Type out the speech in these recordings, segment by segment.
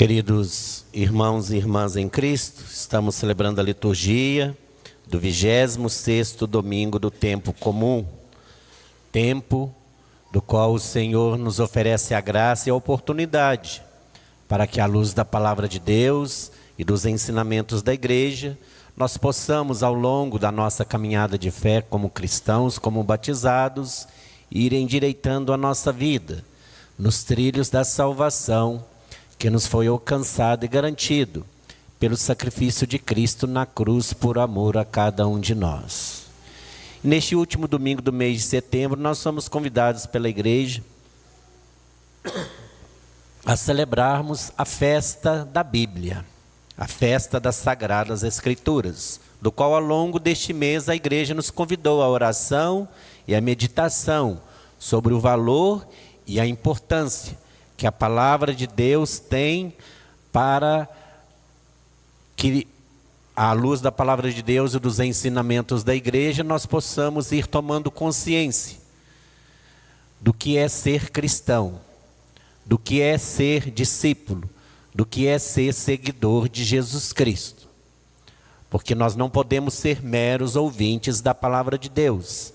Queridos irmãos e irmãs em Cristo, estamos celebrando a liturgia do 26º domingo do tempo comum, tempo do qual o Senhor nos oferece a graça e a oportunidade para que, à luz da palavra de Deus e dos ensinamentos da igreja, nós possamos, ao longo da nossa caminhada de fé como cristãos, como batizados, ir endireitando a nossa vida nos trilhos da salvação que nos foi alcançado e garantido pelo sacrifício de Cristo na cruz por amor a cada um de nós. E neste último domingo do mês de setembro, nós somos convidados pela igreja a celebrarmos a festa da Bíblia, a festa das Sagradas Escrituras, do qual ao longo deste mês a igreja nos convidou à oração e à meditação sobre o valor e a importância que a palavra de Deus tem para que, à luz da palavra de Deus e dos ensinamentos da igreja, nós possamos ir tomando consciência do que é ser cristão, do que é ser discípulo, do que é ser seguidor de Jesus Cristo. Porque nós não podemos ser meros ouvintes da palavra de Deus.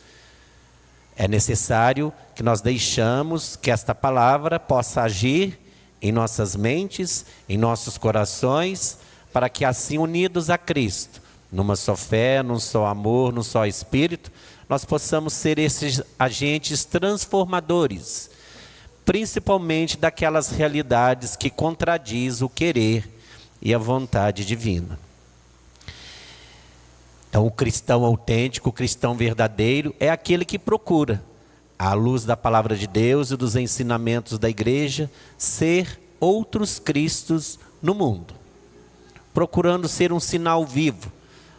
É necessário que nós deixamos que esta palavra possa agir em nossas mentes, em nossos corações, para que assim unidos a Cristo, numa só fé, num só amor, num só Espírito, nós possamos ser esses agentes transformadores, principalmente daquelas realidades que contradiz o querer e a vontade divina. Então, o cristão autêntico, o cristão verdadeiro, é aquele que procura, à luz da palavra de Deus e dos ensinamentos da igreja, ser outros cristos no mundo. Procurando ser um sinal vivo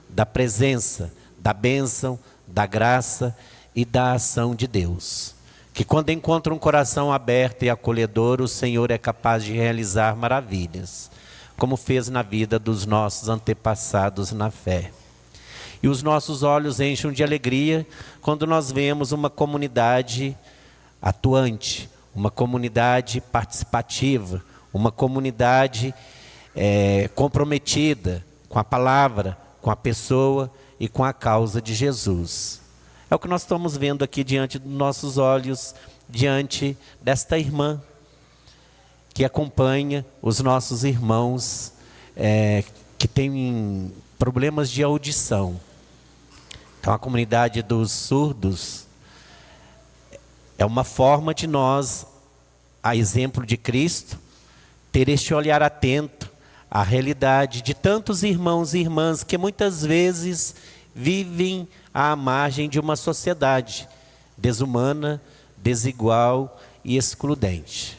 da presença, da bênção, da graça e da ação de Deus. Que quando encontra um coração aberto e acolhedor, o Senhor é capaz de realizar maravilhas, como fez na vida dos nossos antepassados na fé. E os nossos olhos enchem de alegria quando nós vemos uma comunidade atuante, uma comunidade participativa, uma comunidade comprometida com a palavra, com a pessoa e com a causa de Jesus. É o que nós estamos vendo aqui diante dos nossos olhos, diante desta irmã que acompanha os nossos irmãos que têm problemas de audição. Então, a comunidade dos surdos é uma forma de nós, a exemplo de Cristo, ter este olhar atento à realidade de tantos irmãos e irmãs que muitas vezes vivem à margem de uma sociedade desumana, desigual e excludente.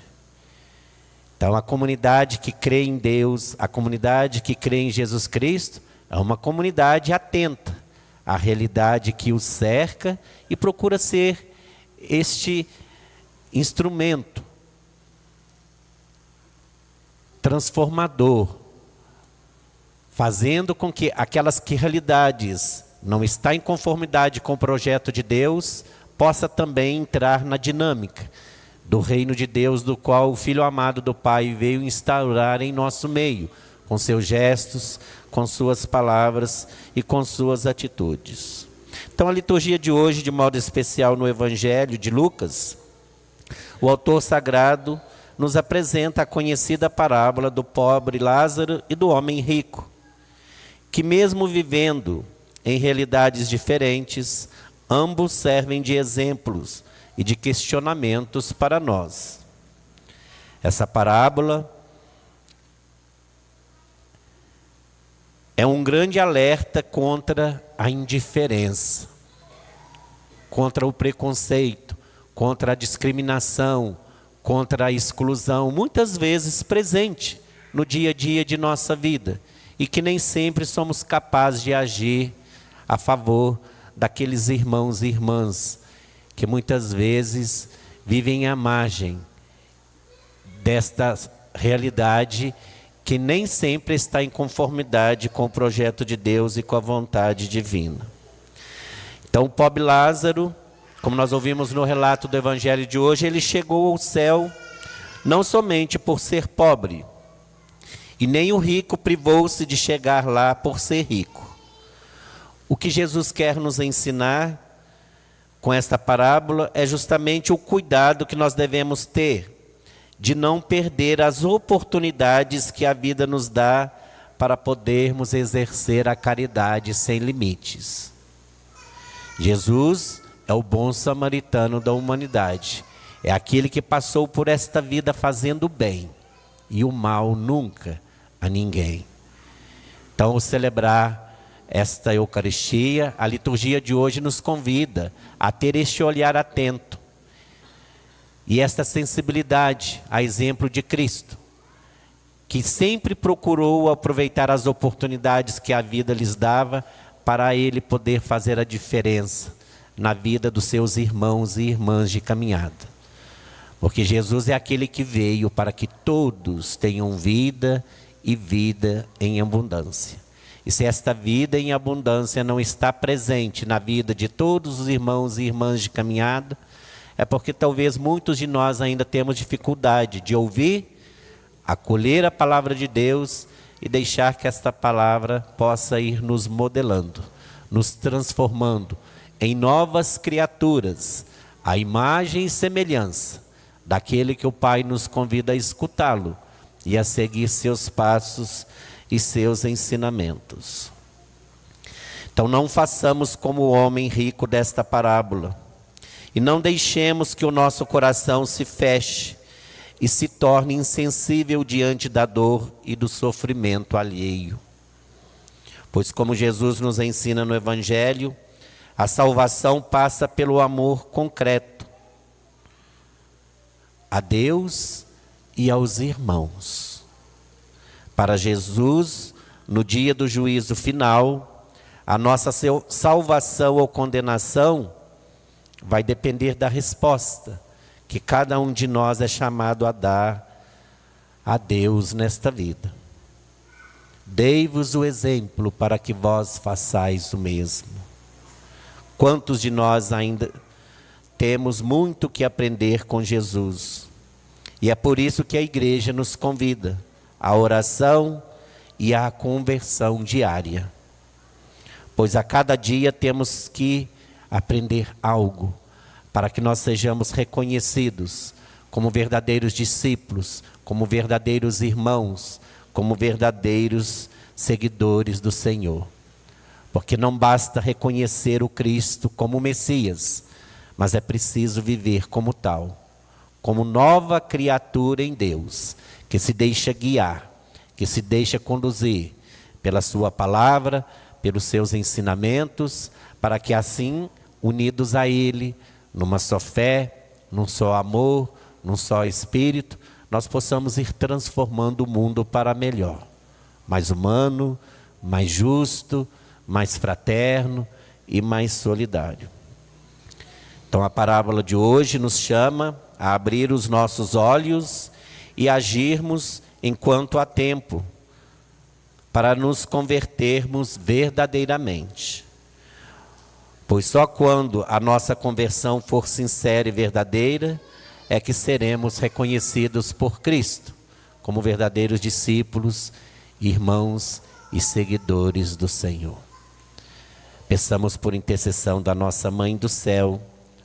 Então, a comunidade que crê em Deus, a comunidade que crê em Jesus Cristo, é uma comunidade atenta à realidade que o cerca e procura ser este instrumento transformador, fazendo com que aquelas que realidades não estão em conformidade com o projeto de Deus, possa também entrar na dinâmica do reino de Deus, do qual o Filho amado do Pai veio instaurar em nosso meio, com seus gestos, com suas palavras e com suas atitudes. Então, a liturgia de hoje, de modo especial no Evangelho de Lucas, o autor sagrado nos apresenta a conhecida parábola do pobre Lázaro e do homem rico, que mesmo vivendo em realidades diferentes, ambos servem de exemplos e de questionamentos para nós. Essa parábola é um grande alerta contra a indiferença, contra o preconceito, contra a discriminação, contra a exclusão, muitas vezes presente no dia a dia de nossa vida, e que nem sempre somos capazes de agir a favor daqueles irmãos e irmãs que muitas vezes vivem à margem desta realidade que nem sempre está em conformidade com o projeto de Deus e com a vontade divina. Então, o pobre Lázaro, como nós ouvimos no relato do Evangelho de hoje, ele chegou ao céu não somente por ser pobre, e nem o rico privou-se de chegar lá por ser rico. O que Jesus quer nos ensinar com esta parábola é justamente o cuidado que nós devemos ter de não perder as oportunidades que a vida nos dá para podermos exercer a caridade sem limites. Jesus é o bom samaritano da humanidade. É aquele que passou por esta vida fazendo bem e o mal nunca a ninguém. Então, ao celebrar esta Eucaristia, a liturgia de hoje nos convida a ter este olhar atento e esta sensibilidade, a exemplo de Cristo, que sempre procurou aproveitar as oportunidades que a vida lhes dava para ele poder fazer a diferença na vida dos seus irmãos e irmãs de caminhada. Porque Jesus é aquele que veio para que todos tenham vida e vida em abundância. E se esta vida em abundância não está presente na vida de todos os irmãos e irmãs de caminhada, é porque talvez muitos de nós ainda temos dificuldade de ouvir, acolher a palavra de Deus e deixar que esta palavra possa ir nos modelando, nos transformando em novas criaturas, à imagem e semelhança daquele que o Pai nos convida a escutá-lo e a seguir seus passos e seus ensinamentos. Então não façamos como o homem rico desta parábola, e não deixemos que o nosso coração se feche e se torne insensível diante da dor e do sofrimento alheio. Pois como Jesus nos ensina no Evangelho, a salvação passa pelo amor concreto a Deus e aos irmãos. Para Jesus, no dia do juízo final, a nossa salvação ou condenação vai depender da resposta que cada um de nós é chamado a dar a Deus nesta vida. Dei-vos o exemplo para que vós façais o mesmo. Quantos de nós ainda temos muito que aprender com Jesus? E é por isso que a igreja nos convida à oração e à conversão diária. Pois a cada dia temos que aprender algo para que nós sejamos reconhecidos como verdadeiros discípulos, como verdadeiros irmãos, como verdadeiros seguidores do Senhor. Porque não basta reconhecer o Cristo como Messias, mas é preciso viver como tal, como nova criatura em Deus, que se deixa guiar, que se deixa conduzir pela sua palavra, pelos seus ensinamentos, para que assim, unidos a Ele, numa só fé, num só amor, num só Espírito, nós possamos ir transformando o mundo para melhor, mais humano, mais justo, mais fraterno e mais solidário. Então a parábola de hoje nos chama a abrir os nossos olhos e agirmos enquanto há tempo, para nos convertermos verdadeiramente. Pois só quando a nossa conversão for sincera e verdadeira, é que seremos reconhecidos por Cristo, como verdadeiros discípulos, irmãos e seguidores do Senhor. Peçamos por intercessão da nossa Mãe do Céu,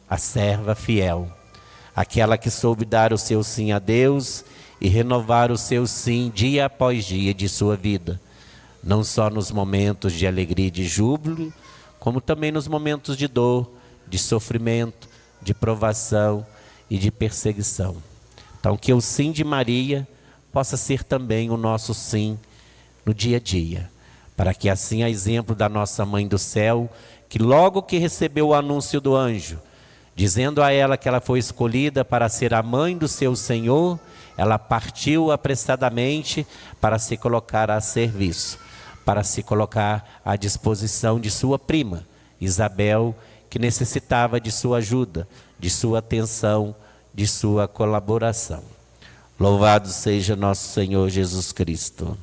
a serva fiel, aquela que soube dar o seu sim a Deus e renovar o seu sim dia após dia de sua vida, não só nos momentos de alegria e de júbilo, como também nos momentos de dor, de sofrimento, de provação e de perseguição. Então que o sim de Maria possa ser também o nosso sim no dia a dia, para que assim, a exemplo da nossa Mãe do Céu, que logo que recebeu o anúncio do anjo, dizendo a ela que ela foi escolhida para ser a mãe do seu Senhor, ela partiu apressadamente para se colocar a serviço, para se colocar à disposição de sua prima, Isabel, que necessitava de sua ajuda, de sua atenção, de sua colaboração. Louvado seja nosso Senhor Jesus Cristo.